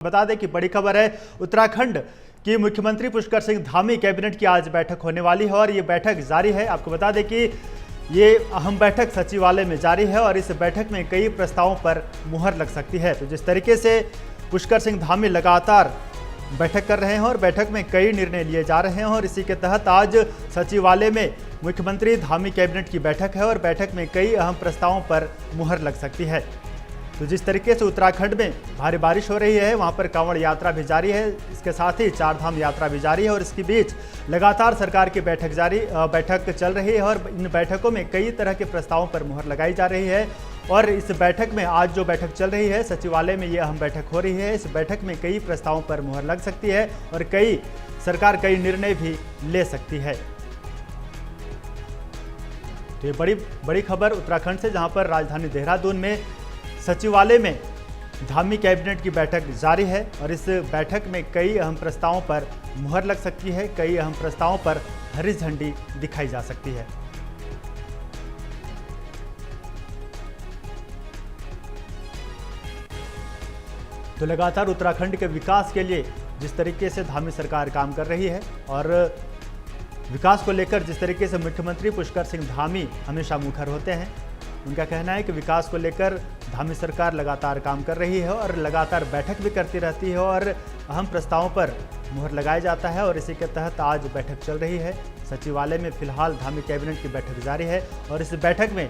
बता दें कि बड़ी खबर है, उत्तराखंड की मुख्यमंत्री पुष्कर सिंह धामी कैबिनेट की आज बैठक होने वाली है और ये बैठक जारी है। आपको बता दें कि ये अहम बैठक सचिवालय में जारी है और इस बैठक में कई प्रस्तावों पर मुहर लग सकती है। तो जिस तरीके से पुष्कर सिंह धामी लगातार बैठक कर रहे हैं और बैठक में कई निर्णय लिए जा रहे हैं और इसी के तहत आज सचिवालय में मुख्यमंत्री धामी कैबिनेट की बैठक है और बैठक में कई अहम प्रस्तावों पर मुहर लग सकती है। तो जिस तरीके से उत्तराखंड में भारी बारिश हो रही है, वहां पर कांवड़ यात्रा भी जारी है, इसके साथ ही चार धाम यात्रा भी जारी है और इसके बीच लगातार सरकार की बैठक चल रही है और इन बैठकों में कई तरह के प्रस्तावों पर मुहर लगाई जा रही है। और इस बैठक में आज जो बैठक चल रही है सचिवालय में, ये अहम बैठक हो रही है। इस बैठक में कई प्रस्तावों पर मुहर लग सकती है और सरकार कई निर्णय भी ले सकती है। तो ये बड़ी खबर उत्तराखंड से, जहां पर राजधानी देहरादून में सचिवालय में धामी कैबिनेट की बैठक जारी है और इस बैठक में कई अहम प्रस्तावों पर मुहर लग सकती है, कई अहम प्रस्तावों पर हरी झंडी दिखाई जा सकती है। तो लगातार उत्तराखंड के विकास के लिए जिस तरीके से धामी सरकार काम कर रही है और विकास को लेकर जिस तरीके से मुख्यमंत्री पुष्कर सिंह धामी हमेशा मुखर होते हैं, उनका कहना है कि विकास को लेकर धामी सरकार लगातार काम कर रही है और लगातार बैठक भी करती रहती है और अहम प्रस्तावों पर मुहर लगाया जाता है और इसी के तहत आज बैठक चल रही है। सचिवालय में फिलहाल धामी कैबिनेट की बैठक जारी है और इस बैठक में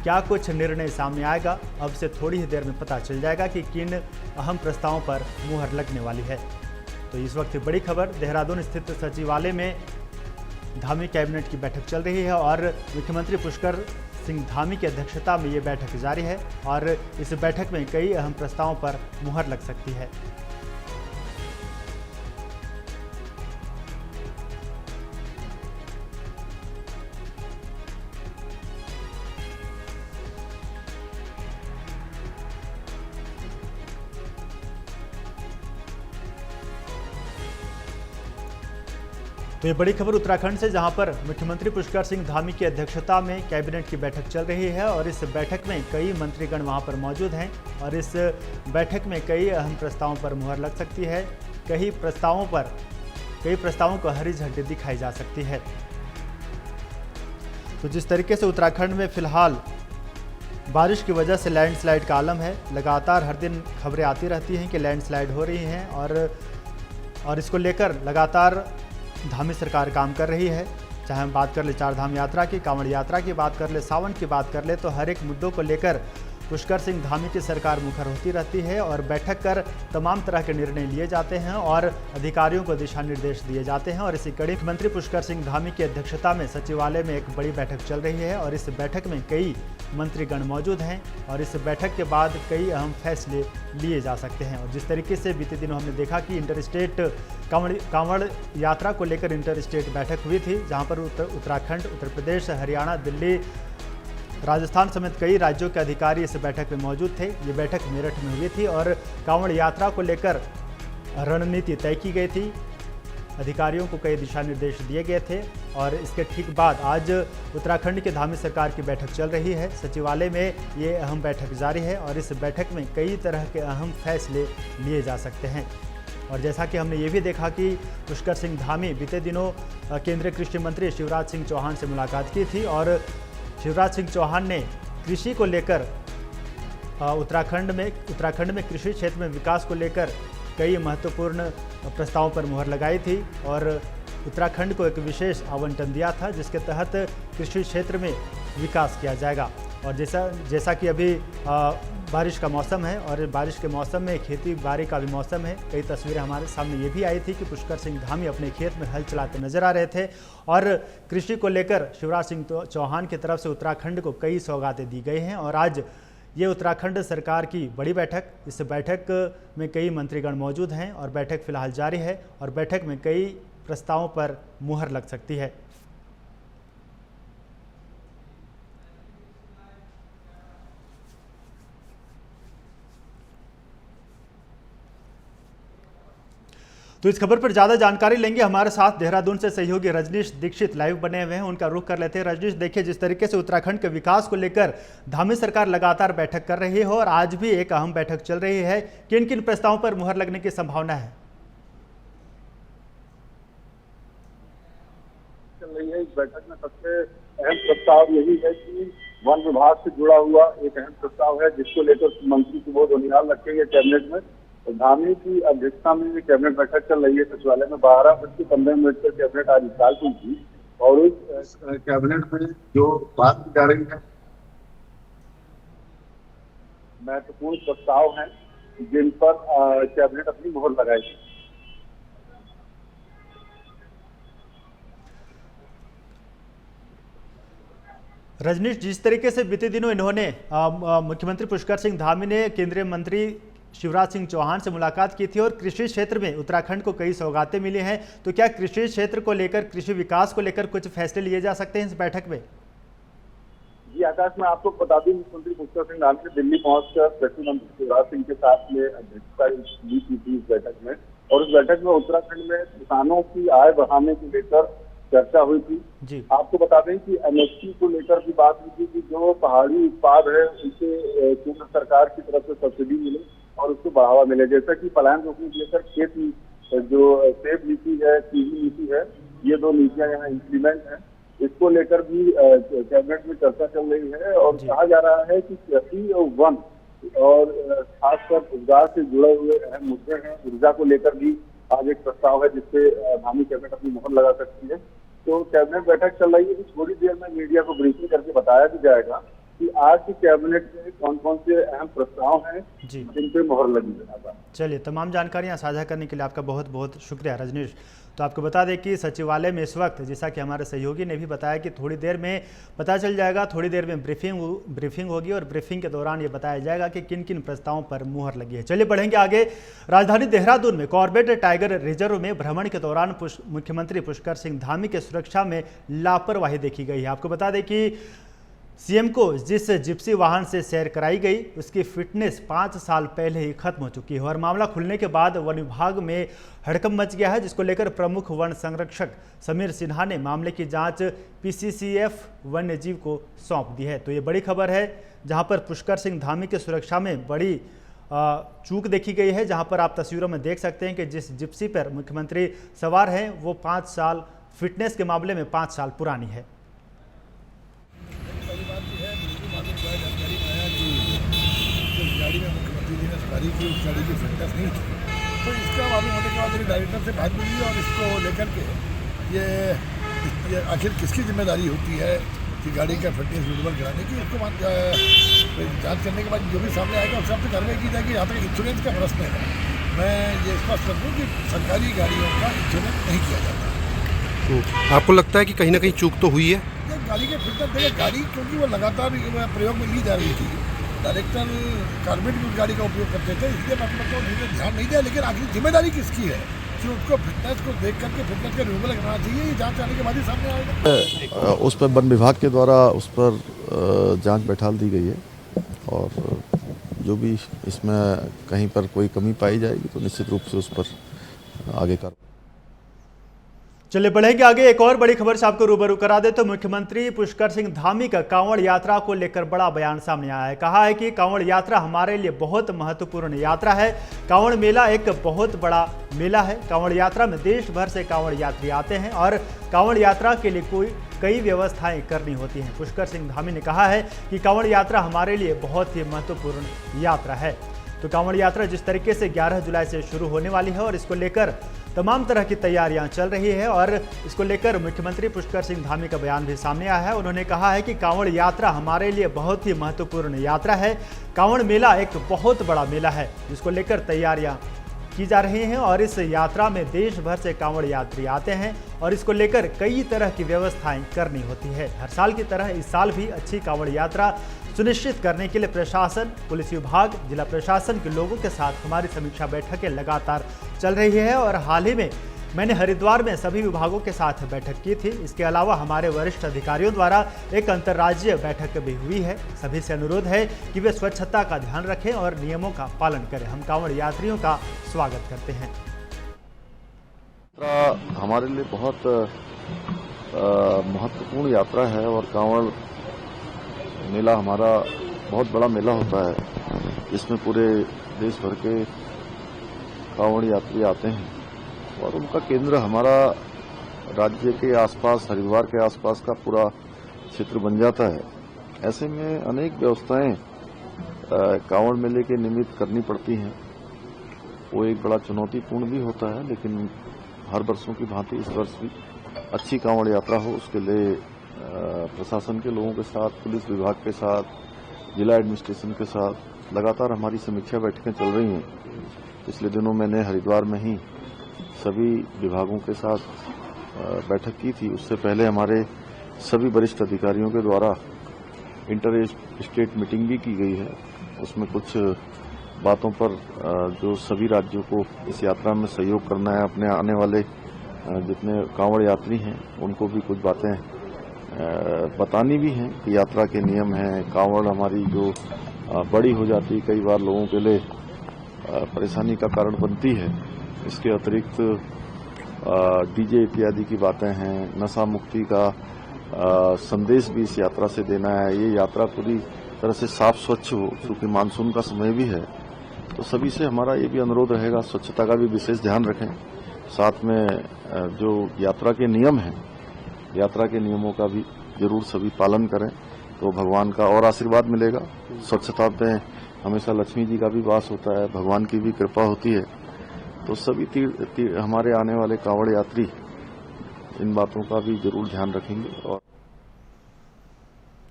क्या कुछ निर्णय सामने आएगा, अब से थोड़ी ही देर में पता चल जाएगा कि किन अहम प्रस्तावों पर मुहर लगने वाली है। तो इस वक्त बड़ी खबर, देहरादून स्थित सचिवालय में धामी कैबिनेट की बैठक चल रही है और मुख्यमंत्री पुष्कर सिंह धामी की अध्यक्षता में ये बैठक जारी है और इस बैठक में कई अहम प्रस्तावों पर मुहर लग सकती है। तो ये बड़ी खबर उत्तराखंड से, जहां पर मुख्यमंत्री पुष्कर सिंह धामी की अध्यक्षता में कैबिनेट की बैठक चल रही है और इस बैठक में कई मंत्रीगण वहां पर मौजूद हैं और इस बैठक में कई अहम प्रस्तावों पर मुहर लग सकती है। कई प्रस्तावों को हरी झंडी दिखाई जा सकती है। तो जिस तरीके से उत्तराखंड में फिलहाल बारिश की वजह से लैंडस्लाइड का आलम है, लगातार हर दिन खबरें आती रहती हैं कि लैंडस्लाइड हो रही हैं और इसको लेकर लगातार धामी सरकार काम कर रही है। चाहे हम बात कर ले चार धाम यात्रा की, कांवड़ यात्रा की बात कर ले, सावन की बात कर ले, तो हर एक मुद्दों को लेकर पुष्कर सिंह धामी की सरकार मुखर होती रहती है और बैठक कर तमाम तरह के निर्णय लिए जाते हैं और अधिकारियों को दिशा निर्देश दिए जाते हैं। और इसी कड़ी मंत्री पुष्कर सिंह धामी की अध्यक्षता में सचिवालय में एक बड़ी बैठक चल रही है और इस बैठक में कई मंत्रीगण मौजूद हैं और इस बैठक के बाद कई अहम फैसले लिए जा सकते हैं। और जिस तरीके से बीते दिनों हमने देखा कि इंटरस्टेट कांवड़ यात्रा को लेकर इंटरस्टेट बैठक हुई थी, जहां पर उत्तराखंड, उत्तर प्रदेश, हरियाणा, दिल्ली, राजस्थान समेत कई राज्यों के अधिकारी इस बैठक में मौजूद थे। ये बैठक मेरठ में हुई थी और कांवड़ यात्रा को लेकर रणनीति तय की गई थी, अधिकारियों को कई दिशा निर्देश दिए गए थे और इसके ठीक बाद आज उत्तराखंड की धामी सरकार की बैठक चल रही है। सचिवालय में ये अहम बैठक जारी है और इस बैठक में कई तरह के अहम फैसले लिए जा सकते हैं। और जैसा कि हमने ये भी देखा कि पुष्कर सिंह धामी बीते दिनों केंद्रीय कृषि मंत्री शिवराज सिंह चौहान से मुलाकात की थी और शिवराज सिंह चौहान ने कृषि को लेकर उत्तराखंड में कृषि क्षेत्र में विकास को लेकर कई महत्वपूर्ण प्रस्तावों पर मुहर लगाई थी और उत्तराखंड को एक विशेष आवंटन दिया था जिसके तहत कृषि क्षेत्र में विकास किया जाएगा। और जैसा कि अभी बारिश का मौसम है और बारिश के मौसम में खेती बाड़ी का भी मौसम है, कई तस्वीरें हमारे सामने ये भी आई थी कि पुष्कर सिंह धामी अपने खेत में हल चलाते नजर आ रहे थे और कृषि को लेकर शिवराज सिंह चौहान की तरफ से उत्तराखंड को कई सौगातें दी गई हैं। और आज ये उत्तराखंड सरकार की बड़ी बैठक, इस बैठक में कई मंत्रीगण मौजूद हैं और बैठक फिलहाल जारी है और बैठक में कई प्रस्तावों पर मुहर लग सकती है। तो इस खबर पर ज्यादा जानकारी लेंगे, हमारे साथ देहरादून से सहयोगी रजनीश दीक्षित लाइव बने हुए हैं, उनका रुख कर लेते हैं। रजनीश, देखिए जिस तरीके से उत्तराखंड के विकास को लेकर धामी सरकार लगातार बैठक कर रही है और आज भी एक अहम बैठक चल रही है, किन किन प्रस्तावों पर मुहर लगने की संभावना है? चल रही है इस बैठक में सबसे अहम प्रस्ताव यही है कि वन विभाग से जुड़ा हुआ एक अहम प्रस्ताव है जिसको लेकर मंत्री सुबोध उनियाल रखेंगे कैबिनेट में। धामी की अध्यक्षता में कैबिनेट बैठक चल रही है सचिवालय में। 12:15 पर कैबिनेट आज विशाल हुई थी और उस कैबिनेट में जो बात की जा रही है महत्वपूर्ण प्रस्ताव हैं जिन पर कैबिनेट अपनी मोहर लगाएगी। रजनीश, जिस तरीके से बीते दिनों इन्होंने मुख्यमंत्री पुष्कर सिंह धामी ने केंद्रीय मंत्री शिवराज सिंह चौहान से मुलाकात की थी और कृषि क्षेत्र में उत्तराखंड को कई सौगातें मिली हैं, तो क्या कृषि क्षेत्र को लेकर, कृषि विकास को लेकर कुछ फैसले लिए जा सकते हैं इस बैठक में? जी आकाश, मैं आपको बता दूं, मुख्यमंत्री पुष्कर सिंह धामी ने दिल्ली पहुंचकर कृषि मंत्री शिवराज सिंह के साथ में अध्यक्षता ली थी इस बैठक में। और इस बैठक में उत्तराखंड में किसानों की आय बढ़ाने को लेकर चर्चा हुई थी जी। आपको बता दें कि एमएसपी को लेकर भी बात हुई थी कि जो पहाड़ी उत्पाद है उनसे केंद्र सरकार की तरफ से सब्सिडी मिले और उसको बढ़ावा मिले। जैसा कि पलायन रोकने को लेकर खेत जो सेब नीति है, कीवी नीति है, ये 2 नीतियां यहाँ इंप्लीमेंट है, इसको लेकर भी कैबिनेट में चर्चा चल रही है। और कहा जा रहा है कि कृषि और वन और खासकर रोजगार से जुड़े हुए अहम मुद्दे हैं, ऊर्जा को लेकर भी आज एक प्रस्ताव है जिससे धामी कैबिनेट अपनी मोहर लगा सकती है। तो कैबिनेट बैठक चल रही है, थोड़ी देर में मीडिया को ब्रीफिंग करके बताया भी जाएगा कि आज की कैबिनेट में कौन कौन से अहम प्रस्ताव हैं जिन पे मोहर लगी है। चलिए, तमाम जानकारियां साझा करने के लिए आपका बहुत बहुत शुक्रिया रजनीश। तो आपको बता दें कि सचिवालय में इस वक्त, जैसा कि हमारे सहयोगी ने भी बताया, कि थोड़ी देर में पता चल जाएगा, थोड़ी देर में ब्रीफिंग होगी और ब्रीफिंग के दौरान ये बताया जाएगा कि किन किन प्रस्तावों पर मुहर लगी है। चलिए बढ़ेंगे आगे। राजधानी देहरादून में कॉर्बेट टाइगर रिजर्व में भ्रमण के दौरान मुख्यमंत्री पुष्कर सिंह धामी के सुरक्षा में लापरवाही देखी गई है। आपको बता दें कि सीएम को जिस जिप्सी वाहन से सैर कराई गई उसकी फिटनेस 5 साल पहले ही खत्म हो चुकी है और मामला खुलने के बाद वन विभाग में हड़कंप मच गया है, जिसको लेकर प्रमुख वन संरक्षक समीर सिन्हा ने मामले की जांच पीसीसीएफ वन्यजीव को सौंप दी है। तो ये बड़ी खबर है, जहां पर पुष्कर सिंह धामी की सुरक्षा में बड़ी चूक देखी गई है, जहां पर आप तस्वीरों में देख सकते हैं कि जिस जिप्सी पर मुख्यमंत्री सवार हैं वो 5 साल फिटनेस के मामले में 5 साल पुरानी है। गाड़ी में मुख्यमंत्री जी ने सवारी की, उस गाड़ी की फिटनेस नहीं थी, तो इसका मालूम होने के बाद मेरी डायरेक्टर से बात मिली और इसको लेकर के ये आखिर किसकी जिम्मेदारी होती है कि गाड़ी का फिटनेस विजुअल कराने की, इसको जांच करने के बाद जो भी सामने आएगा उस हिसाब से कार्रवाई की जाएगी। यहाँ तक इंश्योरेंस का प्रश्न है, मैं ये स्पष्ट कर दूँ कि सरकारी गाड़ियों का इंश्योरेंस नहीं किया जाता। आपको लगता है कि कहीं ना कहीं चूक तो हुई है? गाड़ी के फिटनेस देखिए, गाड़ी क्योंकि वो लगातार प्रयोग में ली जा रही थी, डायरेक्टर कार्बेट भी उस गाड़ी का उपयोग करते थे, इसलिए मतलब ध्यान नहीं दिया। लेकिन आखिर जिम्मेदारी किसकी है कि उसको फिटनेस को देख करके फिटनेस का रिन्यूअल करना चाहिए, ये जांच आने के बाद ही सामने आएगा। उस पर वन विभाग के द्वारा उस पर जांच बैठाल दी गई है और जो भी इसमें कहीं पर कोई कमी पाई जाएगी तो निश्चित रूप से उस पर आगे कार्रवाई। चलिए बढ़ेंगे आगे। एक और बड़ी खबर से आपको रूबरू करा दे तो मुख्यमंत्री पुष्कर सिंह धामी का कांवड़ यात्रा को लेकर बड़ा बयान सामने आया है। कहा है कि कांवड़ यात्रा हमारे लिए बहुत महत्वपूर्ण यात्रा है। कांवड़ मेला एक बहुत बड़ा मेला है। कांवड़ यात्रा में देश भर से कांवड़ यात्री आते हैं और कांवड़ यात्रा के लिए कई व्यवस्थाएं करनी होती हैं। पुष्कर सिंह धामी ने कहा है कि कांवड़ यात्रा हमारे लिए बहुत ही महत्वपूर्ण यात्रा है। तो कांवड़ यात्रा जिस तरीके से 11 जुलाई से शुरू होने वाली है और इसको लेकर तमाम तरह की तैयारियां चल रही है और इसको लेकर मुख्यमंत्री पुष्कर सिंह धामी का बयान भी सामने आया है। उन्होंने कहा है कि कांवड़ यात्रा हमारे लिए बहुत ही महत्वपूर्ण यात्रा है। कांवड़ मेला एक बहुत बड़ा मेला है जिसको लेकर तैयारियां की जा रही हैं और इस यात्रा में देश भर से कांवड़ यात्री आते हैं और इसको लेकर कई तरह की व्यवस्थाएं करनी होती है। हर साल की तरह इस साल भी अच्छी कांवड़ यात्रा सुनिश्चित करने के लिए प्रशासन, पुलिस विभाग, जिला प्रशासन के लोगों के साथ हमारी समीक्षा बैठकें लगातार चल रही है और हाल ही में मैंने हरिद्वार में सभी विभागों के साथ बैठक की थी। इसके अलावा हमारे वरिष्ठ अधिकारियों द्वारा एक अंतर्राज्यीय बैठक भी हुई है। सभी से अनुरोध है कि वे स्वच्छता का ध्यान रखें और नियमों का पालन करें। हम कांवड़ यात्रियों का स्वागत करते हैं। यात्रा हमारे लिए बहुत महत्वपूर्ण यात्रा है और कांवड़ मेला हमारा बहुत बड़ा मेला होता है जिसमें पूरे देश भर के कांवड़ यात्री आते हैं और उनका केंद्र हमारा राज्य के आसपास, हरिद्वार के आसपास का पूरा क्षेत्र बन जाता है। ऐसे में अनेक व्यवस्थाएं कांवड़ मेले के निमित्त करनी पड़ती हैं। वो एक बड़ा चुनौतीपूर्ण भी होता है, लेकिन हर वर्षों की भांति इस वर्ष भी अच्छी कांवड़ यात्रा हो, उसके लिए प्रशासन के लोगों के साथ, पुलिस विभाग के साथ, जिला एडमिनिस्ट्रेशन के साथ लगातार हमारी समीक्षा बैठकें चल रही हैं। पिछले दिनों मैंने हरिद्वार में ही सभी विभागों के साथ बैठक की थी। उससे पहले हमारे सभी वरिष्ठ अधिकारियों के द्वारा इंटर स्टेट मीटिंग भी की गई है। उसमें कुछ बातों पर जो सभी राज्यों को इस यात्रा में सहयोग करना है, अपने आने वाले जितने कांवड़ यात्री हैं उनको भी कुछ बातें बतानी भी हैं कि यात्रा के नियम हैं। कांवड़ हमारी जो बड़ी हो जाती है, कई बार लोगों के लिए परेशानी का कारण बनती है। इसके अतिरिक्त डीजे इत्यादि की बातें हैं, नशा मुक्ति का संदेश भी इस यात्रा से देना है। ये यात्रा पूरी तरह से साफ स्वच्छ हो, क्योंकि मानसून का समय भी है, तो सभी से हमारा ये भी अनुरोध रहेगा स्वच्छता का भी विशेष ध्यान रखें। साथ में जो यात्रा के नियम हैं, यात्रा के नियमों का भी जरूर सभी पालन करें, तो भगवान का और आशीर्वाद मिलेगा। स्वच्छता में हमेशा लक्ष्मी जी का भी वास होता है, भगवान की भी कृपा होती है। तो सभी हमारे आने वाले कांवड़ यात्री इन बातों का भी जरूर ध्यान रखेंगे। और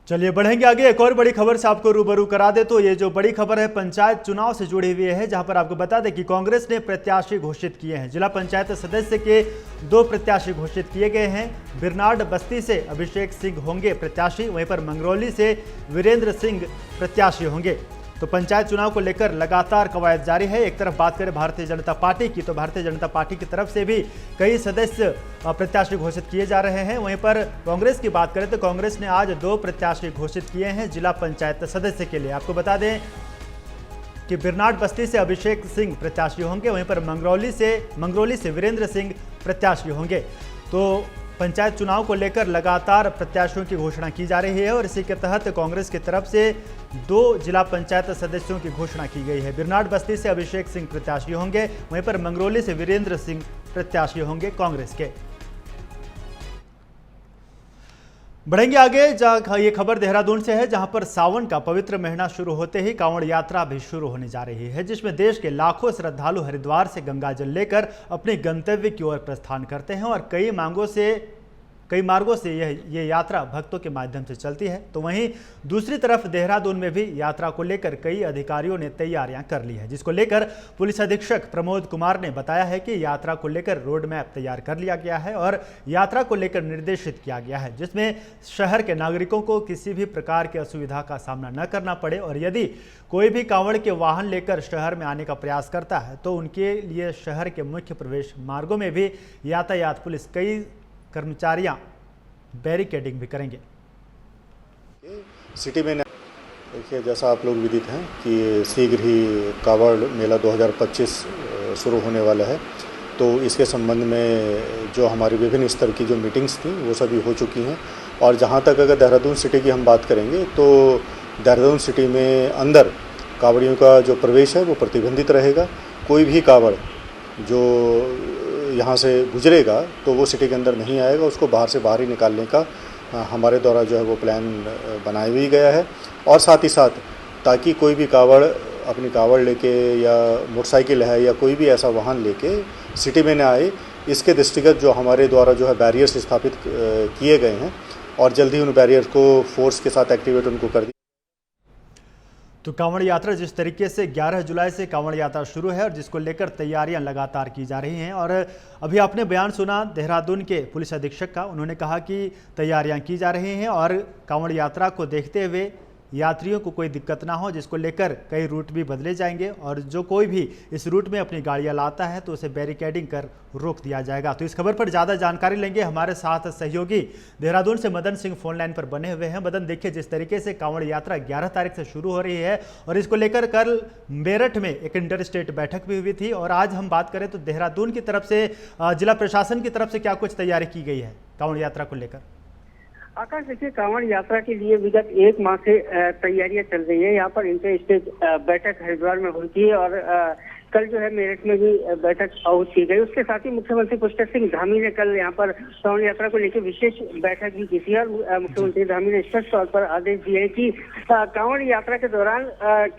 चलिए बढ़ेंगे आगे। एक और बड़ी खबर से आपको रूबरू करा दे तो ये जो बड़ी खबर है पंचायत चुनाव से जुड़ी हुई है, जहां पर आपको बता दें कि कांग्रेस ने प्रत्याशी घोषित किए हैं। जिला पंचायत सदस्य के 2 प्रत्याशी घोषित किए गए हैं। बिरनाड बस्ती से अभिषेक सिंह होंगे प्रत्याशी, वहीं पर मंगरौली से वीरेंद्र सिंह प्रत्याशी होंगे। तो पंचायत चुनाव को लेकर लगातार कवायद जारी है। एक तरफ बात करें भारतीय जनता पार्टी की, तो भारतीय जनता पार्टी की तरफ से भी कई सदस्य प्रत्याशी घोषित किए जा रहे हैं। वहीं पर कांग्रेस की बात करें तो कांग्रेस ने आज 2 प्रत्याशी घोषित किए हैं जिला पंचायत सदस्य के लिए। आपको बता दें कि बिरनाड बस्ती से अभिषेक सिंह प्रत्याशी होंगे, वहीं पर मंगरौली से वीरेंद्र सिंह प्रत्याशी होंगे। तो पंचायत चुनाव को लेकर लगातार प्रत्याशियों की घोषणा की जा रही है और इसी के तहत कांग्रेस की तरफ से 2 जिला पंचायत सदस्यों की घोषणा की गई है। बिरनाड बस्ती से अभिषेक सिंह प्रत्याशी होंगे, वहीं पर मंगरौली से वीरेंद्र सिंह प्रत्याशी होंगे कांग्रेस के। बढ़ेंगे आगे। ये खबर देहरादून से है, जहां पर सावन का पवित्र महीना शुरू होते ही कांवड़ यात्रा भी शुरू होने जा रही है, जिसमें देश के लाखों श्रद्धालु हरिद्वार से गंगाजल लेकर अपने गंतव्य की ओर प्रस्थान करते हैं और कई मार्गों से ये यात्रा भक्तों के माध्यम से चलती है। तो वहीं दूसरी तरफ देहरादून में भी यात्रा को लेकर कई अधिकारियों ने तैयारियां कर ली है, जिसको लेकर पुलिस अधीक्षक प्रमोद कुमार ने बताया है कि यात्रा को लेकर रोड मैप तैयार कर लिया गया है और यात्रा को लेकर निर्देशित किया गया है, जिसमें शहर के नागरिकों को किसी भी प्रकार की असुविधा का सामना न करना पड़े और यदि कोई भी कांवड़ के वाहन लेकर शहर में आने का प्रयास करता है तो उनके लिए शहर के मुख्य प्रवेश मार्गों में भी यातायात पुलिस कई कर्मचारियां बैरिकेडिंग भी करेंगे। सिटी में देखिए, जैसा आप लोग विदित हैं कि शीघ्र ही कांवड़ मेला 2025 शुरू होने वाला है, तो इसके संबंध में जो हमारी विभिन्न स्तर की जो मीटिंग्स थी वो सभी हो चुकी हैं। और जहां तक अगर देहरादून सिटी की हम बात करेंगे तो देहरादून सिटी में अंदर कांवड़ियों का जो प्रवेश है वो प्रतिबंधित रहेगा। कोई भी कांवड़ जो यहाँ से गुजरेगा तो वो सिटी के अंदर नहीं आएगा, उसको बाहर ही निकालने का हमारे द्वारा जो है वो प्लान बनाया भी गया है। और साथ ही साथ ताकि कोई भी कांवड़ अपनी कांवड़ लेके या मोटरसाइकिल है या कोई भी ऐसा वाहन लेके सिटी में न आए, इसके दृष्टिगत जो हमारे द्वारा जो है बैरियर्स स्थापित किए गए हैं और जल्दी उन बैरियर को फोर्स के साथ एक्टिवेट उनको कर दिया। तो कांवड़ यात्रा जिस तरीके से 11 जुलाई से कांवड़ यात्रा शुरू है और जिसको लेकर तैयारियां लगातार की जा रही हैं और अभी आपने बयान सुना देहरादून के पुलिस अधीक्षक का, उन्होंने कहा कि तैयारियां की जा रही हैं और कांवड़ यात्रा को देखते हुए यात्रियों को कोई दिक्कत ना हो, जिसको लेकर कई रूट भी बदले जाएंगे और जो कोई भी इस रूट में अपनी गाड़ियां लाता है तो उसे बैरिकेडिंग कर रोक दिया जाएगा। तो इस खबर पर ज़्यादा जानकारी लेंगे, हमारे साथ सहयोगी देहरादून से मदन सिंह फोन लाइन पर बने हुए हैं। मदन, देखिए जिस तरीके से कांवड़ यात्रा 11 तारीख से शुरू हो रही है और इसको लेकर कल मेरठ में एक इंटर स्टेट बैठक भी हुई थी और आज हम बात करें तो देहरादून की तरफ से जिला प्रशासन की तरफ से क्या कुछ तैयारी की गई है कांवड़ यात्रा को लेकर? आकाश, देखिए कांवड़ यात्रा के लिए विगत 1 माह से तैयारियां चल रही है। यहाँ पर इंटर स्टेट बैठक हरिद्वार में हुई थी और कल जो है मेरठ में भी बैठक आयोजित की गई। उसके साथ ही मुख्यमंत्री पुष्कर सिंह धामी ने कल यहाँ पर कांवड़ यात्रा को लेकर विशेष बैठक भी की थी और मुख्यमंत्री धामी ने स्पष्ट तौर पर आदेश दिए कि कांवड़ यात्रा के दौरान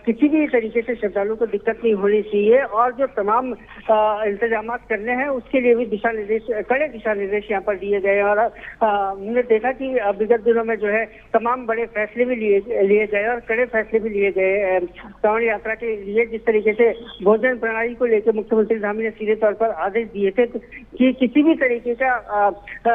किसी भी तरीके से श्रद्धालुओं को दिक्कत नहीं होनी चाहिए और जो तमाम इंतजाम करने हैं उसके लिए भी कड़े दिशा निर्देश यहाँ पर दिए गए। और हमने देखा कि विगत दिनों में जो है तमाम बड़े फैसले भी लिए गए और कड़े फैसले भी लिए गए कांवड़ यात्रा के लिए। जिस तरीके से भोजन प्रणाली को लेकर मुख्यमंत्री धामी ने सीधे तौर पर आदेश दिए थे कि किसी भी तरीके का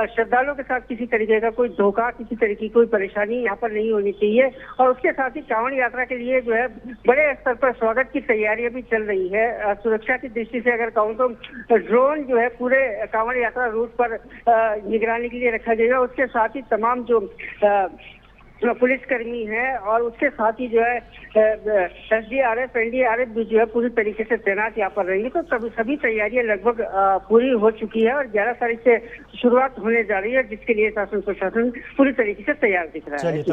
श्रद्धालुओं के साथ किसी तरीके का कोई धोखा, किसी तरीके की कोई परेशानी यहाँ पर नहीं होनी चाहिए। और उसके साथ ही कांवड़ यात्रा के लिए जो है बड़े स्तर पर स्वागत की तैयारियां भी चल रही है। सुरक्षा की दृष्टि से अगर कहूँ तो ड्रोन जो है पूरे कांवड़ यात्रा रूट पर निगरानी के लिए रखा जाएगा। उसके साथ ही तमाम जो पुलिसकर्मी है और उसके साथ ही जो है SDRF, NDRF भी जो है पूरी तरीके से तैनात यहाँ पर रहेंगे। तो सभी तैयारियां लगभग पूरी हो चुकी है और 11 तारीख से शुरुआत होने जा रही है, जिसके लिए शासन प्रशासन पूरी तरीके से तैयार दिख रहा है।